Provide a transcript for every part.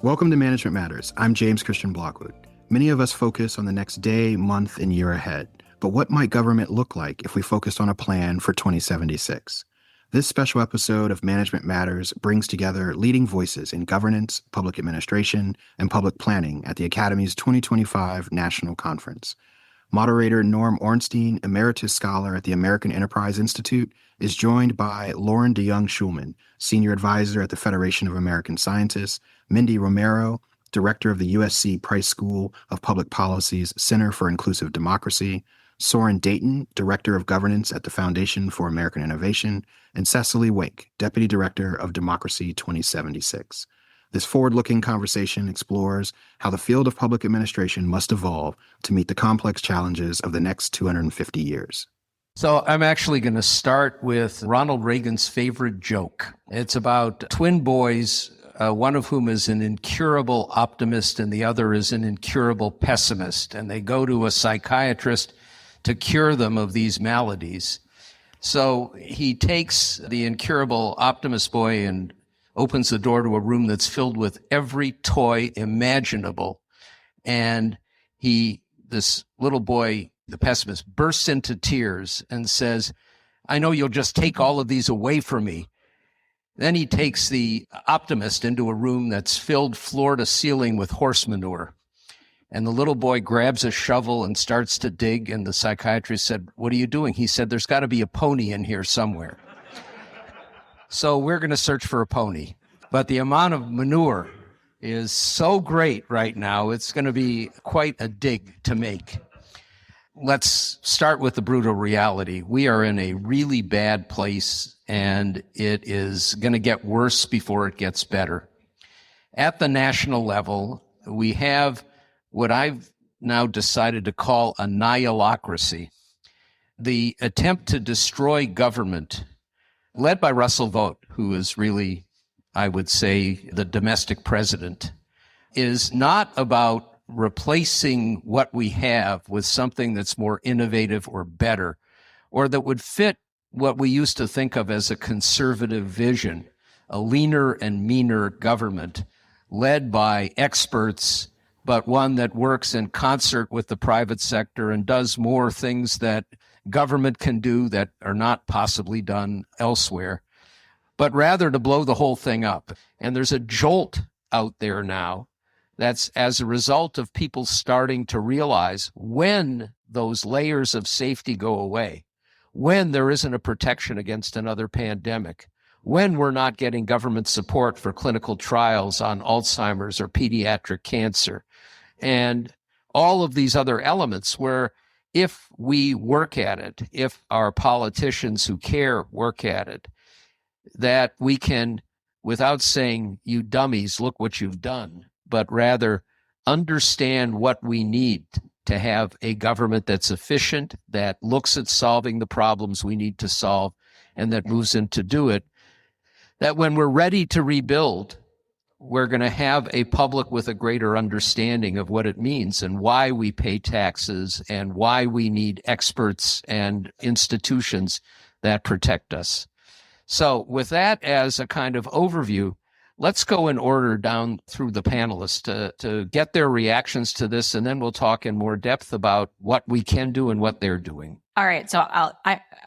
Welcome to Management Matters. I'm James Christian Blockwood. Many of us focus on the next day, month, and year ahead. But what might government look like if we focused on a plan for 2076? This special episode of Management Matters brings together leading voices in governance, public administration, and public planning at the Academy's 2025 National Conference. Moderator Norm Ornstein, Emeritus Scholar at the American Enterprise Institute, is joined by Loren DeJonge Schulman, Senior Advisor at the Federation of American Scientists, Mindy Romero, Director of the USC Price School of Public Policy's Center for Inclusive Democracy, Soren Dayton, Director of Governance at the Foundation for American Innovation, and Cecili Wake, Deputy Director of Democracy 2076. This forward-looking conversation explores how the field of public administration must evolve to meet the complex challenges of the next 250 years. So I'm actually going to start with Ronald Reagan's favorite joke. It's about twin boys, one of whom is an incurable optimist and the other is an incurable pessimist. And they go to a psychiatrist to cure them of these maladies. So he takes the incurable optimist boy and opens the door to a room that's filled with every toy imaginable. And this little boy, the pessimist, bursts into tears and says, "I know you'll just take all of these away from me." Then he takes the optimist into a room that's filled floor to ceiling with horse manure. And the little boy grabs a shovel and starts to dig. And the psychiatrist said, "What are you doing?" He said, "There's got to be a pony in here somewhere." So we're going to search for a pony. But the amount of manure is so great right now, it's going to be quite a dig to make. Let's start with the brutal reality. We are in a really bad place, and it is going to get worse before it gets better. At the national level, we have what I've now decided to call a nihilocracy. The attempt to destroy government, led by Russell Vought, who is really, I would say, the domestic president, is not about replacing what we have with something that's more innovative or better, or that would fit what we used to think of as a conservative vision, a leaner and meaner government led by experts, but one that works in concert with the private sector and does more things that government can do that are not possibly done elsewhere, but rather to blow the whole thing up. And there's a jolt out there now that's as a result of people starting to realize when those layers of safety go away, when there isn't a protection against another pandemic, when we're not getting government support for clinical trials on Alzheimer's or pediatric cancer, and all of these other elements where if we work at it, if our politicians who care work at it, that we can, without saying, "You dummies, look what you've done," but rather understand what we need to have a government that's efficient, that looks at solving the problems we need to solve, and that moves in to do it, that when we're ready to rebuild, we're going to have a public with a greater understanding of what it means and why we pay taxes and why we need experts and institutions that protect us. So with that as a kind of overview, let's go in order down through the panelists to get their reactions to this, and then we'll talk in more depth about what we can do and what they're doing. All right. So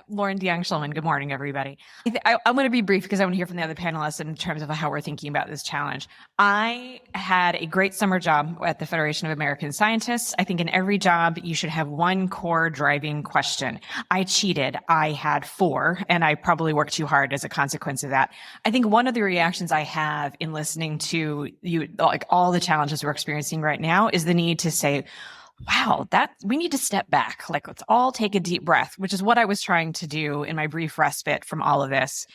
Loren DeJonge Schulman, good morning, everybody. I'm going to be brief because I want to hear from the other panelists in terms of how we're thinking about this challenge. I had a great summer job at the Federation of American Scientists. I think in every job, you should have one core driving question. I cheated. I had 4, and I probably worked too hard as a consequence of that. I think one of the reactions I have in listening to you, like all the challenges we're experiencing right now, is the need to say, wow, we need to step back. Like, let's all take a deep breath, which is what I was trying to do in my brief respite from all of this.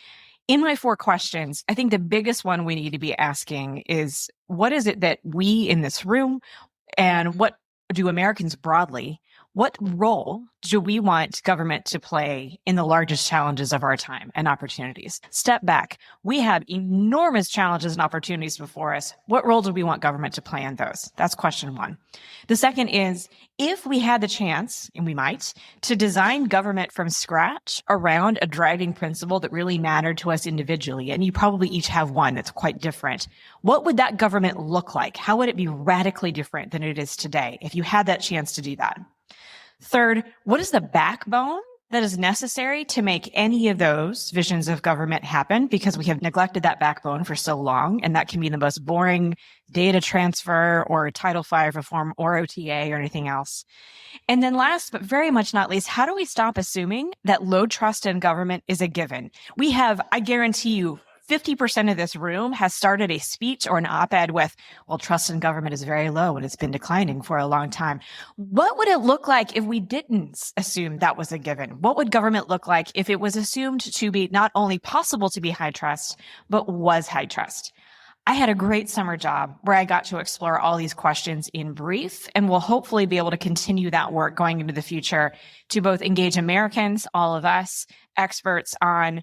In my 4 questions, I think the biggest one we need to be asking is, what is it that we in this room and what do Americans broadly What role do we want government to play in the largest challenges of our time and opportunities? Step back. We have enormous challenges and opportunities before us. What role do we want government to play in those? That's question one. The second is, if we had the chance, and we might, to design government from scratch around a driving principle that really mattered to us individually, and you probably each have one that's quite different, what would that government look like? How would it be radically different than it is today if you had that chance to do that? Third, what is the backbone that is necessary to make any of those visions of government happen? Because we have neglected that backbone for so long, and that can be the most boring data transfer or Title V reform or OTA or anything else. And then last, but very much not least, how do we stop assuming that low trust in government is a given? We have, I guarantee you, 50% of this room has started a speech or an op-ed with, well, trust in government is very low and it's been declining for a long time. What would it look like if we didn't assume that was a given? What would government look like if it was assumed to be not only possible to be high trust, but was high trust? I had a great summer job where I got to explore all these questions in brief, and will hopefully be able to continue that work going into the future to both engage Americans, all of us, experts on,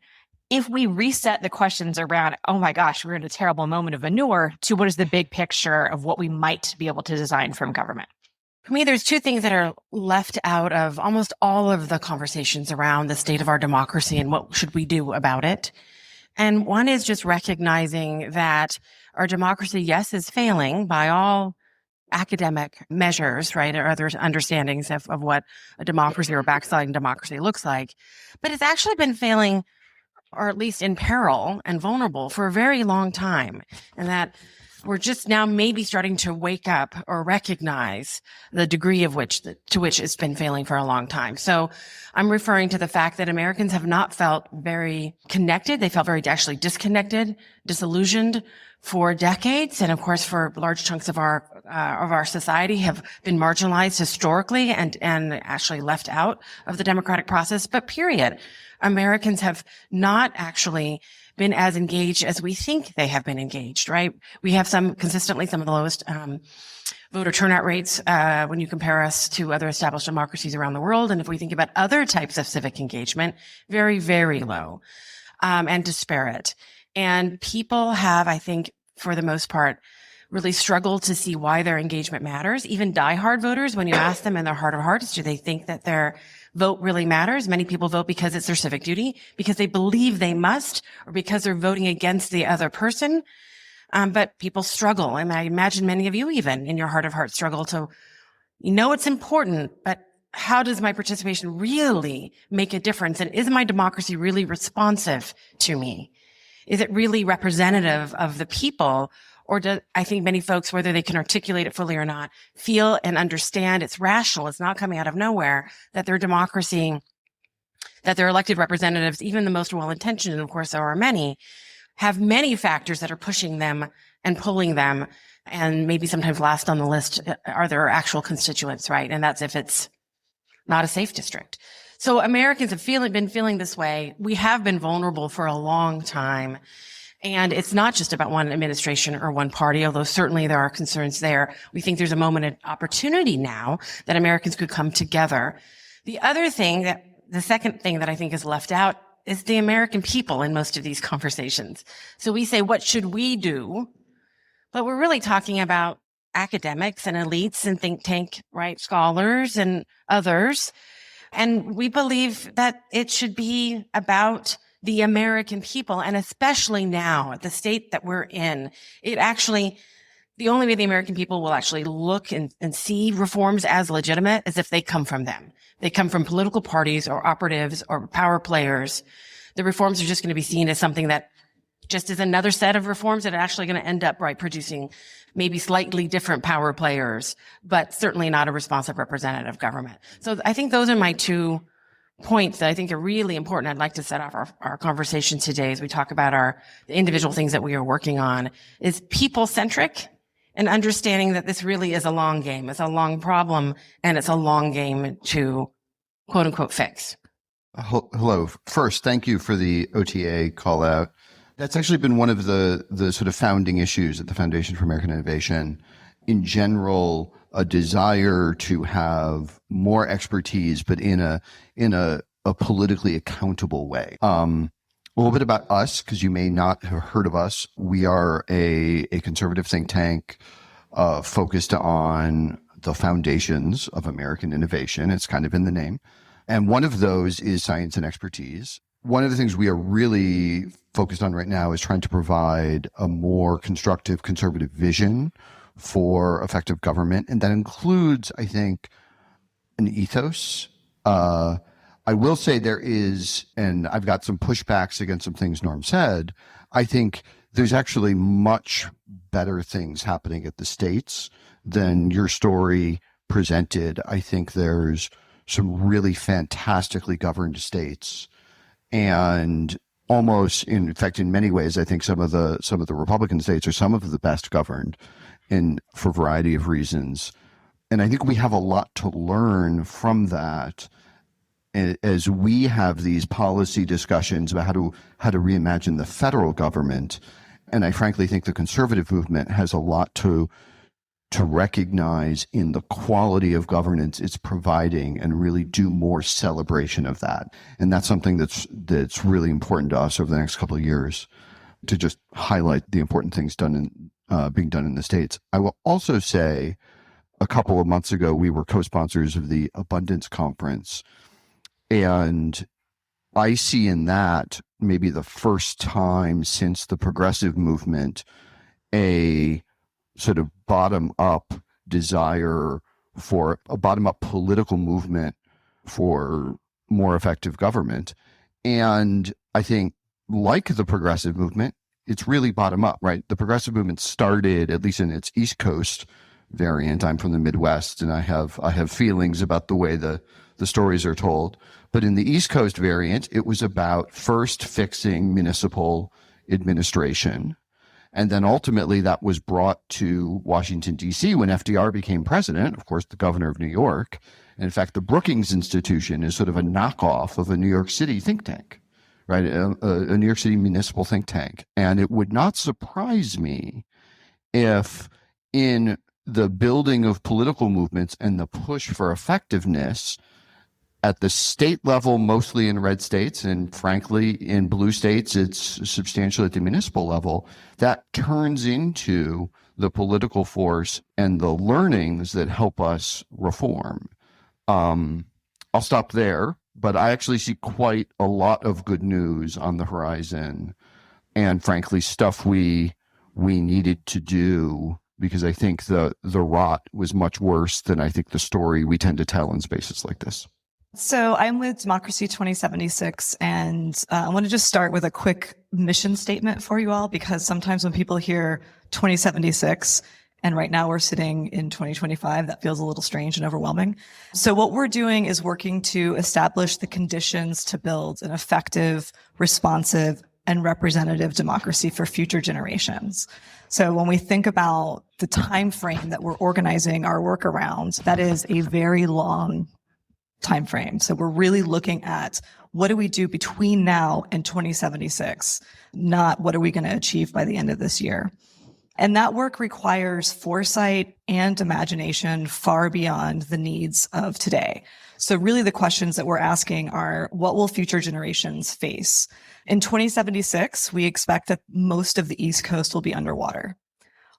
if we reset the questions around, oh my gosh, we're in a terrible moment of manure, to what is the big picture of what we might be able to design from government? For me, there's two things that are left out of almost all of the conversations around the state of our democracy and what should we do about it. And one is just recognizing that our democracy, yes, is failing by all academic measures, right, or other understandings of what a democracy or backsliding democracy looks like. But it's actually been failing, or at least in peril and vulnerable, for a very long time. And that we're just now maybe starting to wake up or recognize the degree of to which it's been failing for a long time. So I'm referring to the fact that Americans have not felt very connected. They felt very actually disconnected, disillusioned for decades. And of course, for large chunks of our society have been marginalized historically and actually left out of the democratic process. But period. Americans have not actually been as engaged as we think they have been engaged, right? We have consistently some of the lowest voter turnout rates when you compare us to other established democracies around the world. And if we think about other types of civic engagement, very, very low and disparate. And people have, I think, for the most part, really struggled to see why their engagement matters. Even diehard voters, when you ask them in their heart of hearts, do they think that their vote really matters? Many people vote because it's their civic duty, because they believe they must, or because they're voting against the other person. But people struggle. And I imagine many of you even in your heart of hearts struggle to, it's important, but how does my participation really make a difference? And is my democracy really responsive to me? Is it really representative of the people? Or do I think many folks, whether they can articulate it fully or not, feel and understand it's rational, it's not coming out of nowhere, that their democracy, that their elected representatives, even the most well-intentioned, and of course there are many, have many factors that are pushing them and pulling them, and maybe sometimes last on the list are their actual constituents, right? And that's if it's not a safe district. So Americans have been feeling this way. We have been vulnerable for a long time. And it's not just about one administration or one party, although certainly there are concerns there. We think there's a moment of opportunity now that Americans could come together. The second thing that I think is left out is the American people in most of these conversations. So we say, what should we do? But we're really talking about academics and elites and think tank, right, scholars and others. And we believe that it should be about the American people, and especially now at the state that we're in, the only way the American people will actually look and see reforms as legitimate is if they come from them. They come from political parties or operatives or power players. The reforms are just going to be seen as something that just is another set of reforms that are actually going to end up producing maybe slightly different power players, but certainly not a responsive representative government. So I think those are my 2 points that I think are really important. I'd like to set off our conversation today as we talk about the individual things that we are working on, is people-centric and understanding that this really is a long game. It's a long problem, and it's a long game to quote-unquote fix. Hello. First, thank you for the OTA call out. That's actually been one of the sort of founding issues at the Foundation for American Innovation. In general, a desire to have more expertise, but in a politically accountable way. A little bit about us, because you may not have heard of us. We are a conservative think tank focused on the foundations of American innovation. It's kind of in the name. And one of those is science and expertise. One of the things we are really focused on right now is trying to provide a more constructive conservative vision for effective government. And that includes, I think, an ethos. I will say there is, and I've got some pushbacks against some things Norm said, I think there's actually much better things happening at the states than your story presented. I think there's some really fantastically governed states, and almost, in fact, in many ways, I think some of the Republican states are some of the best governed, for a variety of reasons. And I think we have a lot to learn from that as we have these policy discussions about how to reimagine the federal government. And I frankly think the conservative movement has a lot to recognize in the quality of governance it's providing and really do more celebration of that. And that's something that's really important to us over the next couple of years, to just highlight the important things being done in the states. I will also say, a couple of months ago, we were co-sponsors of the Abundance Conference. And I see in that maybe the first time since the progressive movement a sort of bottom-up desire for a bottom-up political movement for more effective government. And I think, like the progressive movement, it's really bottom-up, right? The progressive movement started, at least in its East Coast variant. I'm from the Midwest, and I have feelings about the way the stories are told. But in the East Coast variant, it was about first fixing municipal administration. And then ultimately that was brought to Washington, D.C. when FDR became president, of course, the governor of New York. And in fact, the Brookings Institution is sort of a knockoff of a New York City think tank, right? A New York City municipal think tank. And it would not surprise me if in the building of political movements and the push for effectiveness at the state level, mostly in red states, and frankly, in blue states, it's substantially at the municipal level, that turns into the political force and the learnings that help us reform. I'll stop there, but I actually see quite a lot of good news on the horizon, and frankly, stuff we needed to do, because I think the rot was much worse than I think the story we tend to tell in spaces like this. So I'm with Democracy 2076, and I want to just start with a quick mission statement for you all, because sometimes when people hear 2076, and right now we're sitting in 2025, that feels a little strange and overwhelming. So what we're doing is working to establish the conditions to build an effective, responsive, and representative democracy for future generations. So when we think about the time frame that we're organizing our work around, that is a very long time frame. So we're really looking at what do we do between now and 2076, not what are we going to achieve by the end of this year. And that work requires foresight and imagination far beyond the needs of today. So really the questions that we're asking are, what will future generations face? In 2076, we expect that most of the East Coast will be underwater.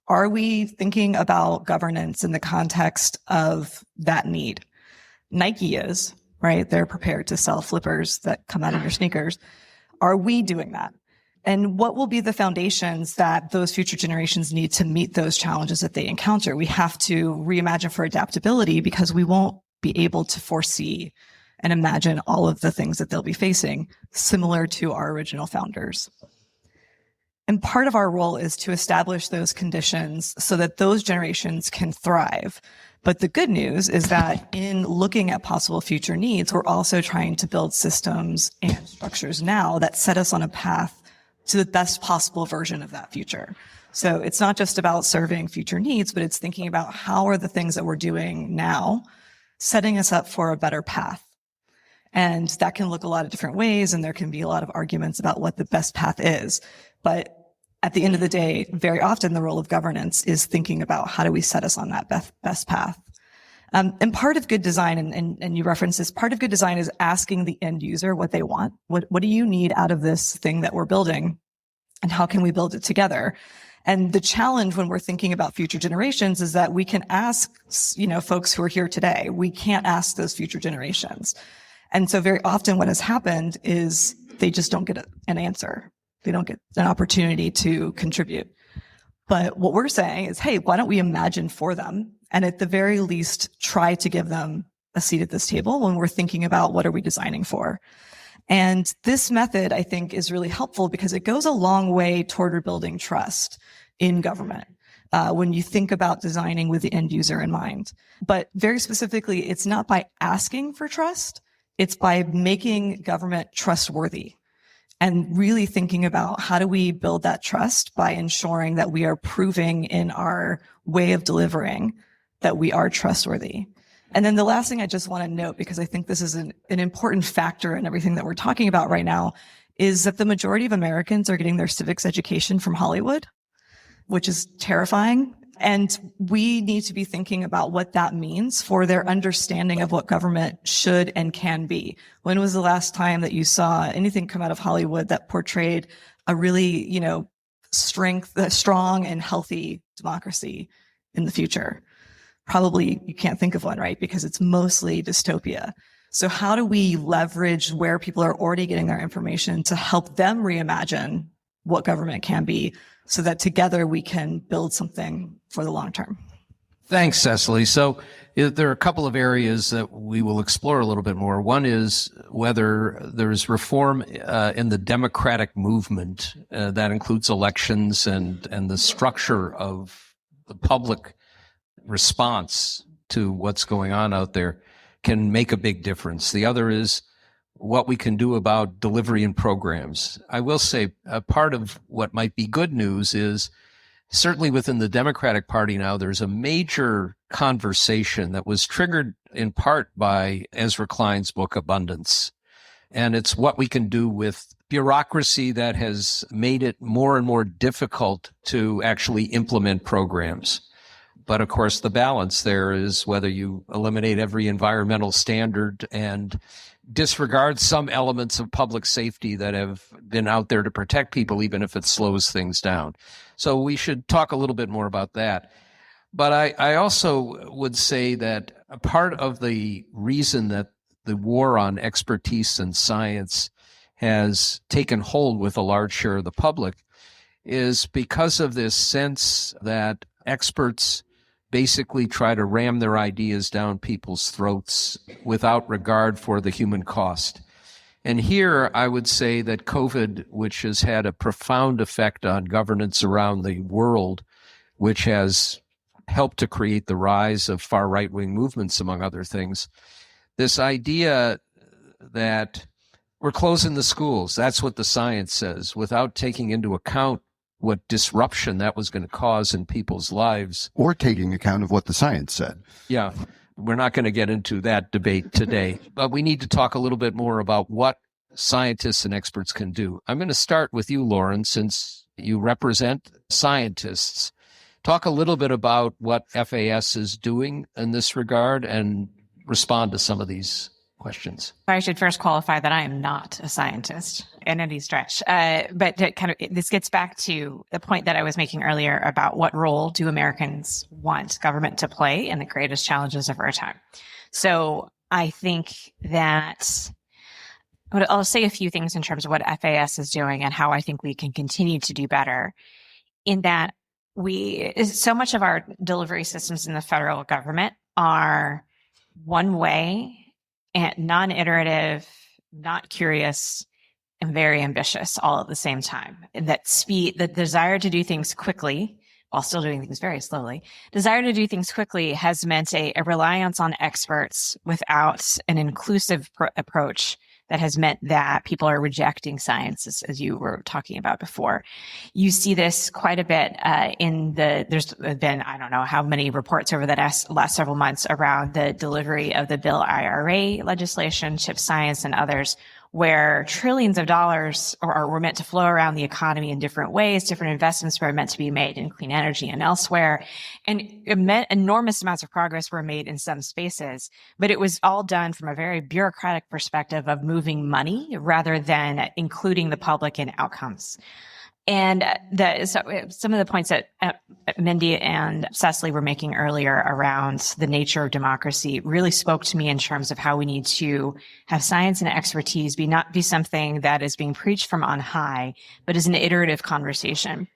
Are we thinking about governance in the context of that need? Nike is, right? They're prepared to sell flippers that come out of your sneakers. Are we doing that? And what will be the foundations that those future generations need to meet those challenges that they encounter? We have to reimagine for adaptability, because we won't be able to foresee and imagine all of the things that they'll be facing, similar to our original founders. And part of our role is to establish those conditions so that those generations can thrive. But the good news is that in looking at possible future needs, we're also trying to build systems and structures now that set us on a path to the best possible version of that future. So it's not just about serving future needs, but it's thinking about how are the things that we're doing now setting us up for a better path. And that can look a lot of different ways, and there can be a lot of arguments about what the best path is. But at the end of the day, very often the role of governance is thinking about how do we set us on that best path. And part of good design, and you referenced this, part of good design is asking the end user what they want. What do you need out of this thing that we're building? And how can we build it together? And the challenge when we're thinking about future generations is that we can ask, folks who are here today. We can't ask those future generations. And so very often what has happened is they just don't get an answer. They don't get an opportunity to contribute. But what we're saying is, hey, why don't we imagine for them? And at the very least, try to give them a seat at this table when we're thinking about what are we designing for. And this method, I think, is really helpful because it goes a long way toward rebuilding trust in government when you think about designing with the end user in mind. But very specifically, it's not by asking for trust, it's by making government trustworthy and really thinking about how do we build that trust by ensuring that we are proving in our way of delivering that we are trustworthy. And then the last thing I just want to note, because I think this is an important factor in everything that we're talking about right now, is that the majority of Americans are getting their civics education from Hollywood, which is terrifying. And we need to be thinking about what that means for their understanding of what government should and can be. When was the last time that you saw anything come out of Hollywood that portrayed a really, strong and healthy democracy in the future? Probably you can't think of one, right? Because it's mostly dystopia. So how do we leverage where people are already getting their information to help them reimagine what government can be so that together we can build something for the long term? Thanks, Cecily. So there are a couple of areas that we will explore a little bit more. One is whether there's reform in the democratic movement that includes elections and the structure of the public response to what's going on out there can make a big difference. The other is what we can do about delivery and programs. I will say a part of what might be good news is certainly within the Democratic Party now, there's a major conversation that was triggered in part by Ezra Klein's book, Abundance. And it's what we can do with bureaucracy that has made it more and more difficult to actually implement programs. But of course, the balance there is whether you eliminate every environmental standard and disregard some elements of public safety that have been out there to protect people, even if it slows things down. So we should talk a little bit more about that. But I also would say that a part of the reason that the war on expertise and science has taken hold with a large share of the public is because of this sense that experts basically try to ram their ideas down people's throats without regard for the human cost. And here I would say that COVID, which has had a profound effect on governance around the world, which has helped to create the rise of far right-wing movements, among other things, this idea that we're closing the schools, that's what the science says, without taking into account what disruption that was going to cause in people's lives. Or taking account of what the science said. Yeah, we're not going to get into that debate today, but we need to talk a little bit more about what scientists and experts can do. I'm going to start with you, Loren, since you represent scientists. Talk a little bit about what FAS is doing in this regard and respond to some of these questions. I should first qualify that I am not a scientist in any stretch. But this gets back to the point that I was making earlier about what role do Americans want government to play in the greatest challenges of our time. So I think that I'll say a few things in terms of what FAS is doing and how I think we can continue to do better in that so much of our delivery systems in the federal government are one way and non-iterative, not curious, and very ambitious all at the same time. And that speed, the desire to do things quickly while still doing things very slowly, desire to do things quickly has meant a reliance on experts without an inclusive approach that has meant that people are rejecting science, as you were talking about before. You see this quite a bit there's been, I don't know how many reports over the last several months around the delivery of the Bill IRA legislation, CHIP science, and others, where trillions of dollars were meant to flow around the economy in different ways. Different investments were meant to be made in clean energy and elsewhere. And enormous amounts of progress were made in some spaces, but it was all done from a very bureaucratic perspective of moving money rather than including the public in outcomes. And so some of the points that Mindy and Cecily were making earlier around the nature of democracy really spoke to me in terms of how we need to have science and expertise not be something that is being preached from on high, but is an iterative conversation.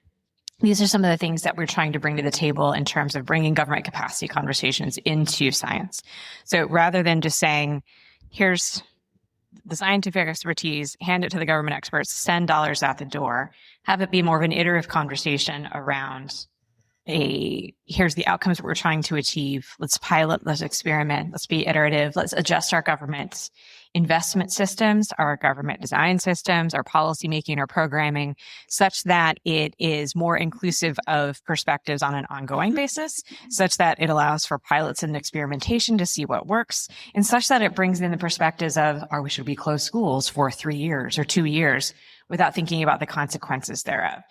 These are some of the things that we're trying to bring to the table in terms of bringing government capacity conversations into science. So rather than just saying, here's the scientific expertise, hand it to the government experts, send dollars out the door, have it be more of an iterative conversation around here's the outcomes that we're trying to achieve. Let's pilot, let's experiment, let's be iterative, let's adjust our government's investment systems, our government design systems, our policymaking, our programming, such that it is more inclusive of perspectives on an ongoing basis, such that it allows for pilots and experimentation to see what works, and such that it brings in the perspectives of, should we close schools for 3 years or 2 years without thinking about the consequences thereof.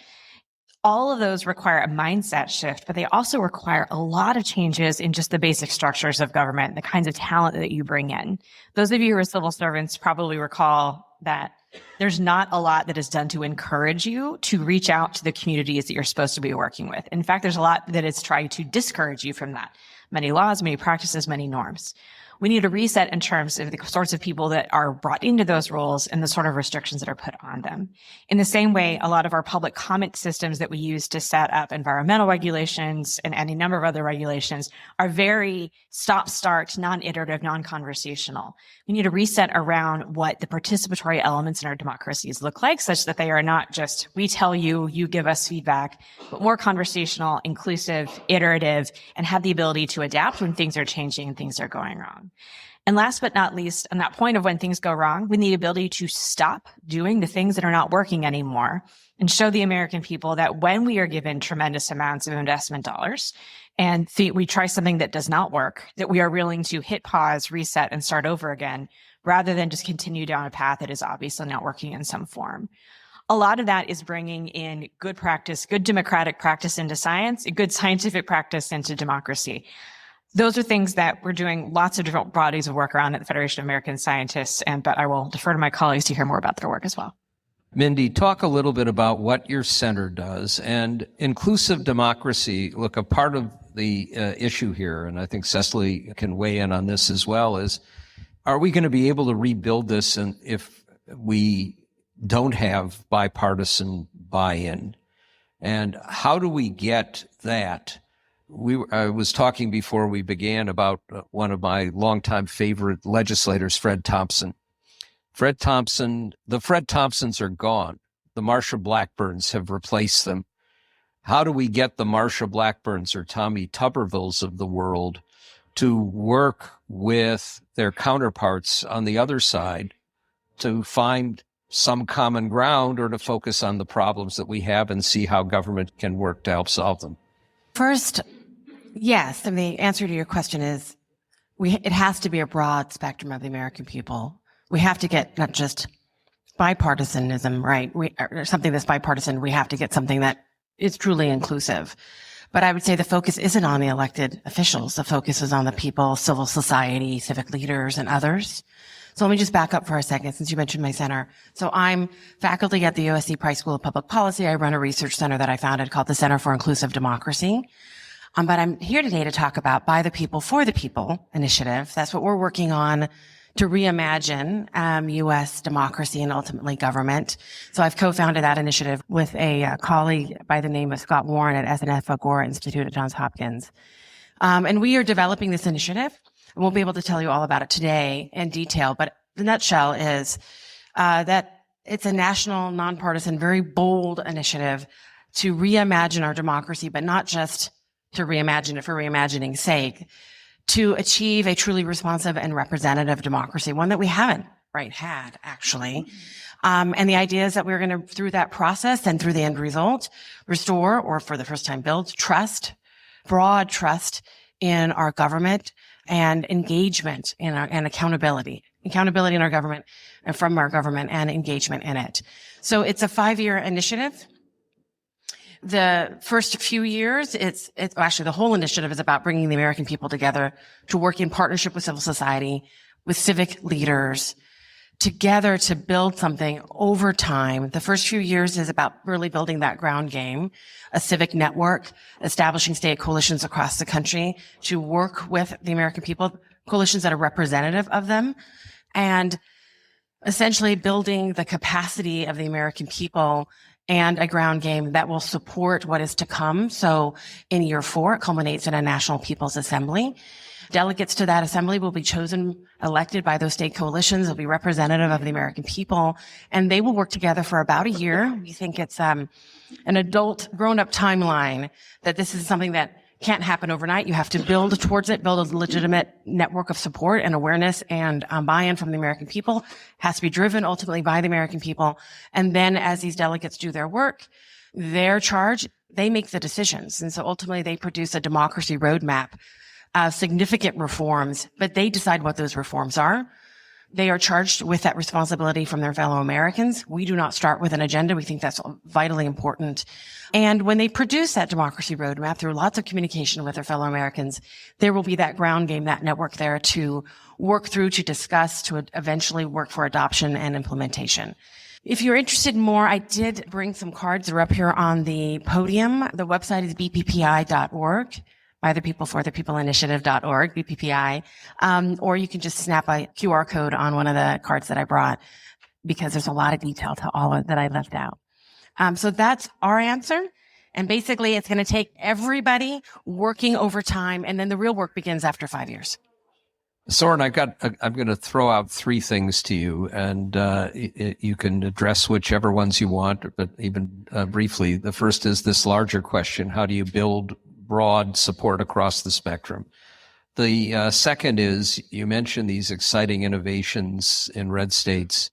All of those require a mindset shift, but they also require a lot of changes in just the basic structures of government, the kinds of talent that you bring in. Those of you who are civil servants probably recall that there's not a lot that is done to encourage you to reach out to the communities that you're supposed to be working with. In fact, there's a lot that is trying to discourage you from that. Many laws, many practices, many norms. We need a reset in terms of the sorts of people that are brought into those roles and the sort of restrictions that are put on them. In the same way, a lot of our public comment systems that we use to set up environmental regulations and any number of other regulations are very stop-start, non-iterative, non-conversational. We need a reset around what the participatory elements in our democracies look like, such that they are not just, we tell you, you give us feedback, but more conversational, inclusive, iterative, and have the ability to adapt when things are changing and things are going wrong. And last but not least, on that point of when things go wrong, we need the ability to stop doing the things that are not working anymore and show the American people that when we are given tremendous amounts of investment dollars and we try something that does not work, that we are willing to hit pause, reset, and start over again, rather than just continue down a path that is obviously not working in some form. A lot of that is bringing in good practice, good democratic practice into science, good scientific practice into democracy. Those are things that we're doing lots of different bodies of work around at the Federation of American Scientists, but I will defer to my colleagues to hear more about their work as well. Mindy, talk a little bit about what your center does. And inclusive democracy, look, a part of the issue here, and I think Cecily can weigh in on this as well, is are we going to be able to rebuild this and if we don't have bipartisan buy-in? And how do we get that? I was talking before we began about one of my longtime favorite legislators, Fred Thompson. The Fred Thompsons are gone. The Marsha Blackburns have replaced them. How do we get the Marsha Blackburns or Tommy Tubervilles of the world to work with their counterparts on the other side to find some common ground or to focus on the problems that we have and see how government can work to help solve them? First, yes. And the answer to your question is it has to be a broad spectrum of the American people. We have to get not just bipartisanism, right? Or something that's bipartisan. We have to get something that is truly inclusive. But I would say the focus isn't on the elected officials. The focus is on the people, civil society, civic leaders, and others. So let me just back up for a second since you mentioned my center. So I'm faculty at the USC Price School of Public Policy. I run a research center that I founded called the Center for Inclusive Democracy. But I'm here today to talk about By the People, for the People initiative. That's what we're working on to reimagine U.S. democracy and ultimately government. So I've co-founded that initiative with a colleague by the name of Scott Warren at SNF Agora Institute at Johns Hopkins. And we are developing this initiative. And we'll be able to tell you all about it today in detail. But the nutshell is that it's a national, nonpartisan, very bold initiative to reimagine our democracy, but not just to reimagine it for reimagining's sake, to achieve a truly responsive and representative democracy, one that we haven't had, actually. And the idea is that we're going to, through that process and through the end result, restore or for the first time build trust, broad trust in our government and engagement and accountability in our government and from our government and engagement in it. So it's a 5-year initiative. The first few years, it's actually the whole initiative is about bringing the American people together to work in partnership with civil society, with civic leaders, together to build something over time. The first few years is about really building that ground game, a civic network, establishing state coalitions across the country to work with the American people, coalitions that are representative of them, and essentially building the capacity of the American people and a ground game that will support what is to come. So in year 4, it culminates in a National People's Assembly. Delegates to that assembly will be elected by those state coalitions. They'll be representative of the American people, and they will work together for about a year. We think it's an adult, grown-up timeline, that this is something that can't happen overnight. You have to build towards it, build a legitimate network of support and awareness and buy-in from the American people. It has to be driven ultimately by the American people. And then as these delegates do their work, their charge, they make the decisions. And so ultimately they produce a democracy roadmap, significant reforms, but they decide what those reforms are. They are charged with that responsibility from their fellow Americans. We do not start with an agenda. We think that's vitally important. And when they produce that democracy roadmap through lots of communication with their fellow Americans, there will be that ground game, that network there to work through, to discuss, to eventually work for adoption and implementation. If you're interested in more, I did bring some cards. They're up here on the podium. The website is bppi.org. By the People for the People Initiative.org, BPPI, or you can just snap a QR code on one of the cards that I brought, because there's a lot of detail to all of that I left out. So that's our answer. And basically it's going to take everybody working over time, and then the real work begins after 5 years. Soren, I'm going to throw out 3 things to you, and you can address whichever ones you want, but even briefly. The first is this larger question: how do you build broad support across the spectrum? The second is, you mentioned these exciting innovations in red states.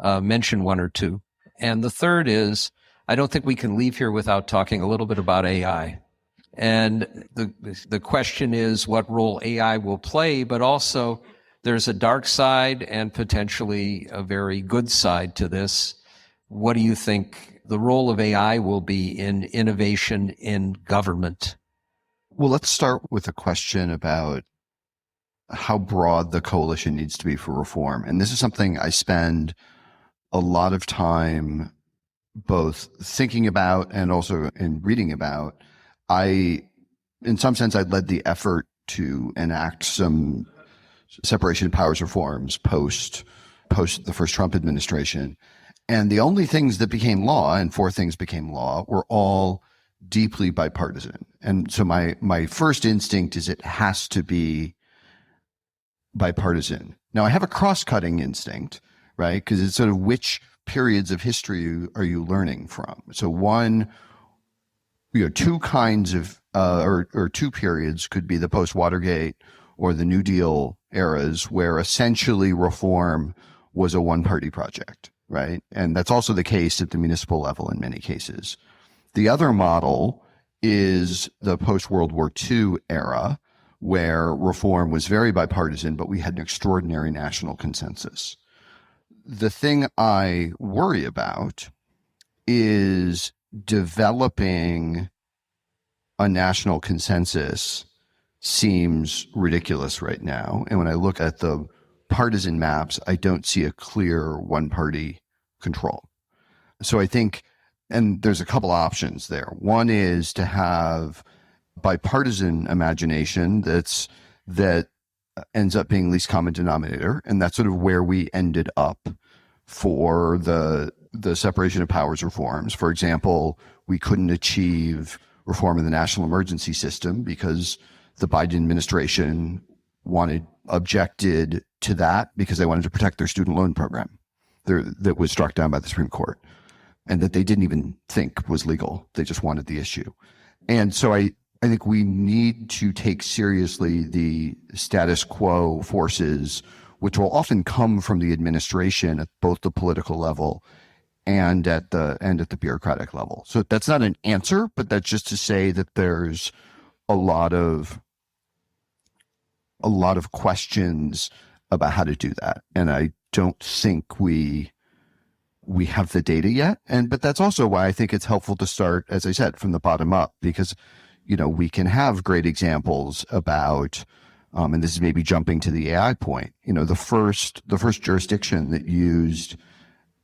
Mention 1 or 2. And the third is, I don't think we can leave here without talking a little bit about AI. And the question is what role AI will play, but also there's a dark side and potentially a very good side to this. What do you think the role of AI will be in innovation in government? Well, let's start with a question about how broad the coalition needs to be for reform. And this is something I spend a lot of time both thinking about and also in reading about. In some sense, I led the effort to enact some separation of powers reforms post the first Trump administration. And the only things that became law, and 4 things became law, were all deeply bipartisan. And so my first instinct is it has to be bipartisan. Now, I have a cross-cutting instinct, right? Because it's sort of which periods of history are you learning from? So 2 kinds of, or 2 periods could be the post-Watergate or the New Deal eras, where essentially reform was a one-party project, right? And that's also the case at the municipal level in many cases. The other model is the post-World War II era, where reform was very bipartisan, but we had an extraordinary national consensus. The thing I worry about is developing a national consensus seems ridiculous right now. And when I look at the partisan maps, I don't see a clear one-party control. So I think, and there's a couple options there. One is to have bipartisan imagination that ends up being least common denominator, and that's sort of where we ended up for the separation of powers reforms. For example, we couldn't achieve reform of the national emergency system because the Biden administration objected to that because they wanted to protect their student loan program that was struck down by the Supreme Court, and that they didn't even think was legal. They just wanted the issue. And so I think we need to take seriously the status quo forces, which will often come from the administration at both the political level and at the bureaucratic level. So that's not an answer, but that's just to say that there's a lot of a lot of questions about how to do that. And I don't think we have the data yet. But that's also why I think it's helpful to start, as I said, from the bottom up, because, we can have great examples about, and this is maybe jumping to the AI point, the first jurisdiction that used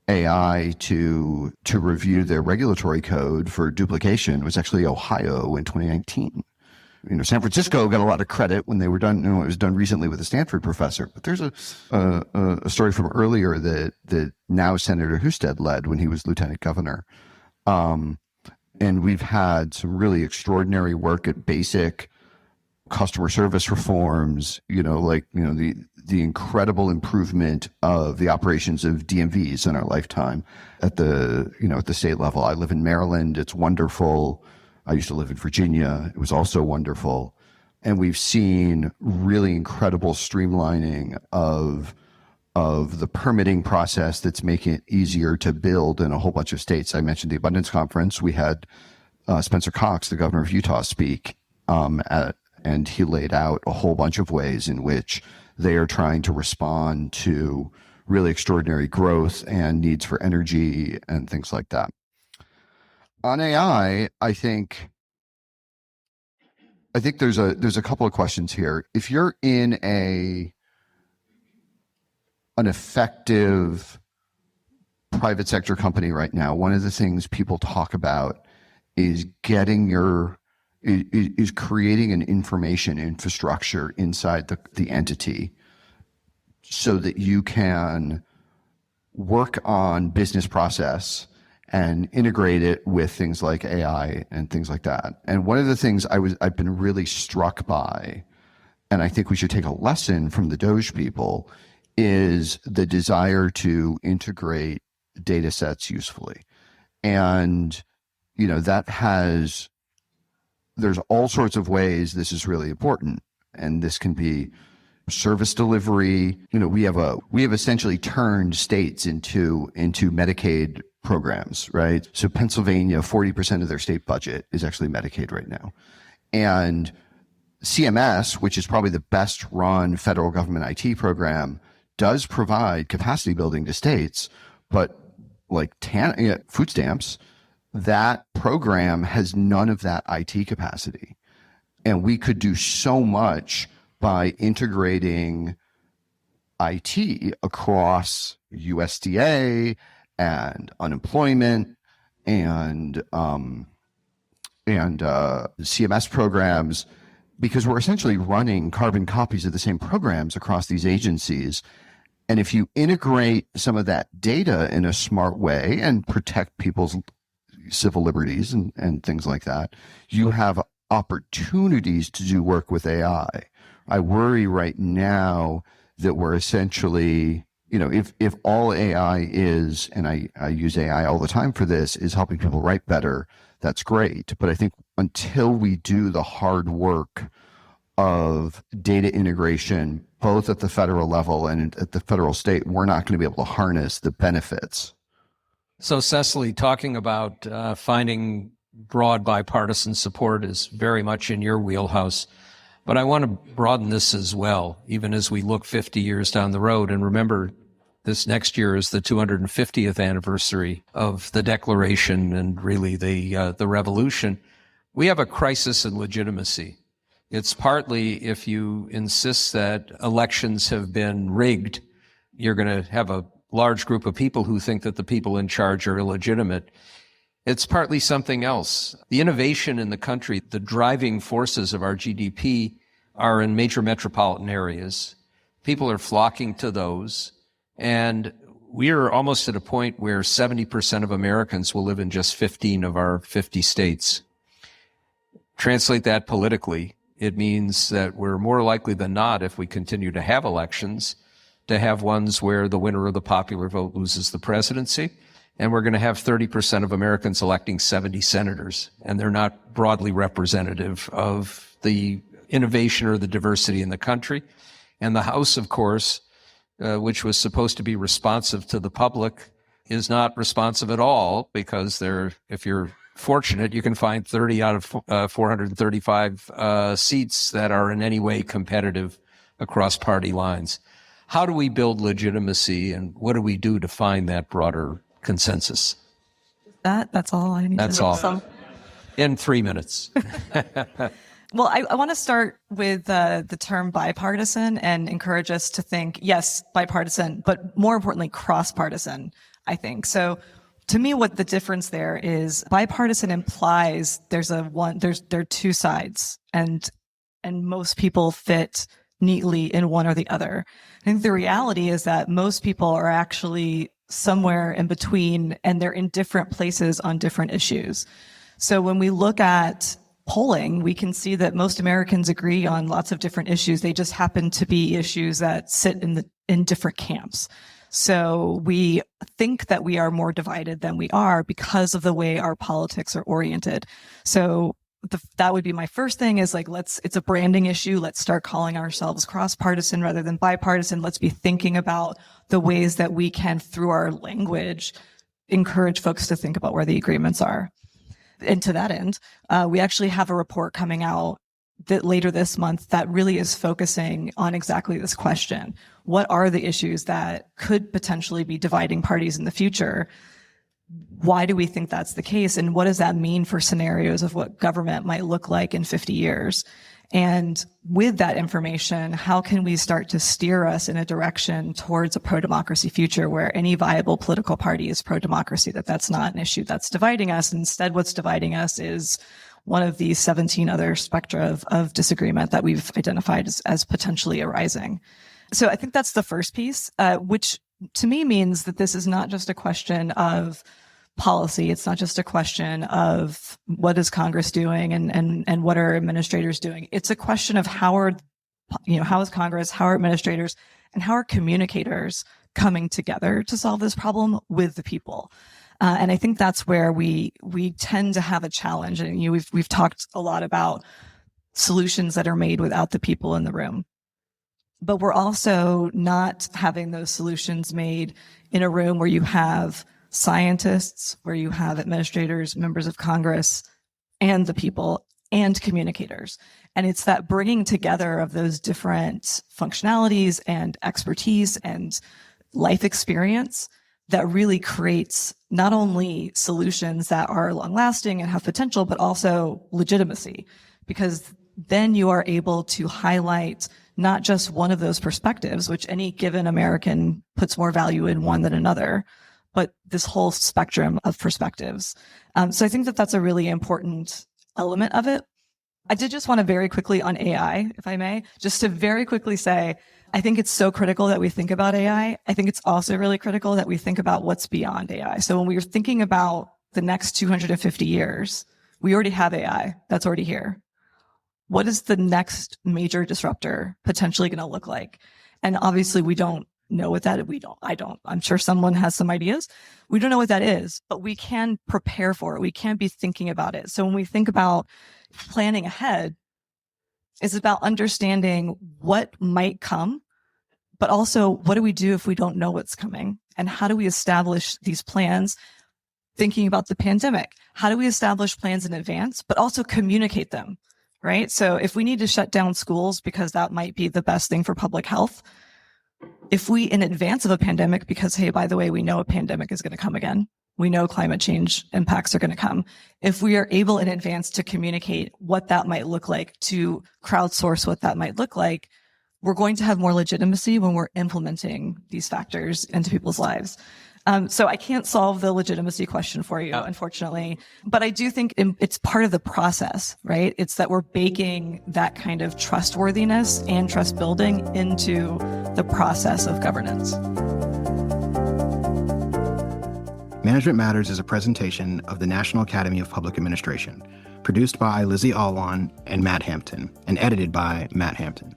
AI to review their regulatory code for duplication was actually Ohio in 2019. San Francisco got a lot of credit when they were done. It was done recently with a Stanford professor. But there's a story from earlier that now Senator Husted led when he was lieutenant governor. And we've had some really extraordinary work at basic customer service reforms. The incredible improvement of the operations of DMVs in our lifetime at the state level. I live in Maryland. It's wonderful. I used to live in Virginia. It was also wonderful. And we've seen really incredible streamlining of the permitting process that's making it easier to build in a whole bunch of states. I mentioned the Abundance Conference. We had Spencer Cox, the governor of Utah, speak, and he laid out a whole bunch of ways in which they are trying to respond to really extraordinary growth and needs for energy and things like that. On AI, I think there's a couple of questions here. If you're in an effective private sector company right now, one of the things people talk about is creating an information infrastructure inside the entity so that you can work on business process and integrate it with things like AI and things like that. And one of the things I've been really struck by, and I think we should take a lesson from the Doge people, is the desire to integrate data sets usefully. And, there's all sorts of ways this is really important. And this can be service delivery. We have essentially turned states into Medicaid programs, right? So Pennsylvania, 40% of their state budget is actually Medicaid right now. And CMS, which is probably the best run federal government IT program, does provide capacity building to states, but like food stamps, that program has none of that IT capacity. And we could do so much by integrating IT across USDA and unemployment and CMS programs, because we're essentially running carbon copies of the same programs across these agencies. And if you integrate some of that data in a smart way and protect people's civil liberties and things like that, you have opportunities to do work with AI. I worry right now that we're essentially, if all AI is, and I use AI all the time for this, is helping people write better, that's great. But I think until we do the hard work of data integration, both at the federal level and at the federal state, we're not going to be able to harness the benefits. So, Cecily, talking about finding broad bipartisan support is very much in your wheelhouse. But I want to broaden this as well, even as we look 50 years down the road. And remember, this next year is the 250th anniversary of the Declaration and really the revolution. We have a crisis in legitimacy. It's partly if you insist that elections have been rigged, you're going to have a large group of people who think that the people in charge are illegitimate. It's partly something else. The innovation in the country, the driving forces of our GDP are in major metropolitan areas. People are flocking to those. And we are almost at a point where 70% of Americans will live in just 15 of our 50 states. Translate that politically, it means that we're more likely than not, if we continue to have elections, to have ones where the winner of the popular vote loses the presidency. And we're going to have 30% of Americans electing 70 senators. And they're not broadly representative of the innovation or the diversity in the country. And the House, of course, which was supposed to be responsive to the public, is not responsive at all, because if you're fortunate, you can find 30 out of 435 seats that are in any way competitive across party lines. How do we build legitimacy, and what do we do to find that broader consensus? That's all I need That's to know. all. So, In 3 minutes. well, I want to start with the term bipartisan and encourage us to think, yes, bipartisan, but more importantly, cross-partisan, I think. So to me, what the difference there is, bipartisan implies there are two sides, and most people fit neatly in one or the other. I think the reality is that most people are actually somewhere in between, and they're in different places on different issues. So when we look at polling, we can see that most Americans agree on lots of different issues. They just happen to be issues that sit in different camps. So we think that we are more divided than we are because of the way our politics are oriented. So that would be my first thing is like, it's a branding issue. Let's start calling ourselves cross-partisan rather than bipartisan. Let's be thinking about the ways that we can, through our language, encourage folks to think about where the agreements are. And to that end, we actually have a report coming out later this month that really is focusing on exactly this question. What are the issues that could potentially be dividing parties in the future? Why do we think that's the case? And what does that mean for scenarios of what government might look like in 50 years? And with that information, how can we start to steer us in a direction towards a pro-democracy future where any viable political party is pro-democracy, that's not an issue that's dividing us. Instead, what's dividing us is one of these 17 other spectra of disagreement that we've identified as potentially arising. So I think that's the first piece, which to me means that this is not just a question of policy. It's not just a question of what is Congress doing and what are administrators doing. It's a question of how is Congress, how are administrators, and how are communicators coming together to solve this problem with the people. And I think that's where we tend to have a challenge. And we've talked a lot about solutions that are made without the people in the room. But we're also not having those solutions made in a room where you have scientists, where you have administrators, members of Congress, and the people, and communicators. And it's that bringing together of those different functionalities and expertise and life experience that really creates not only solutions that are long-lasting and have potential, but also legitimacy. Because then you are able to highlight not just one of those perspectives, which any given American puts more value in one than another, but this whole spectrum of perspectives. So I think that that's a really important element of it. I did just want to very quickly on AI, if I may, just to very quickly say, I think it's so critical that we think about AI. I think it's also really critical that we think about what's beyond AI. So when we were thinking about the next 250 years, we already have AI. That's already here. What is the next major disruptor potentially going to look like? And obviously we don't know what that, I'm sure someone has some ideas. We don't know what that is, but we can prepare for it. We can be thinking about it. So when we think about planning ahead, it's about understanding what might come, but also what do we do if we don't know what's coming? And how do we establish these plans? Thinking about the pandemic, how do we establish plans in advance, but also communicate them? Right? So if we need to shut down schools because that might be the best thing for public health, if we in advance of a pandemic, because, hey, by the way, we know a pandemic is going to come again. We know climate change impacts are going to come. If we are able in advance to communicate what that might look like, to crowdsource what that might look like, we're going to have more legitimacy when we're implementing these factors into people's lives. So I can't solve the legitimacy question for you, unfortunately, but I do think it's part of the process, right? It's that we're baking that kind of trustworthiness and trust building into the process of governance. Management Matters is a presentation of the National Academy of Public Administration, produced by Lizzie Alwan and Matt Hampton, and edited by Matt Hampton.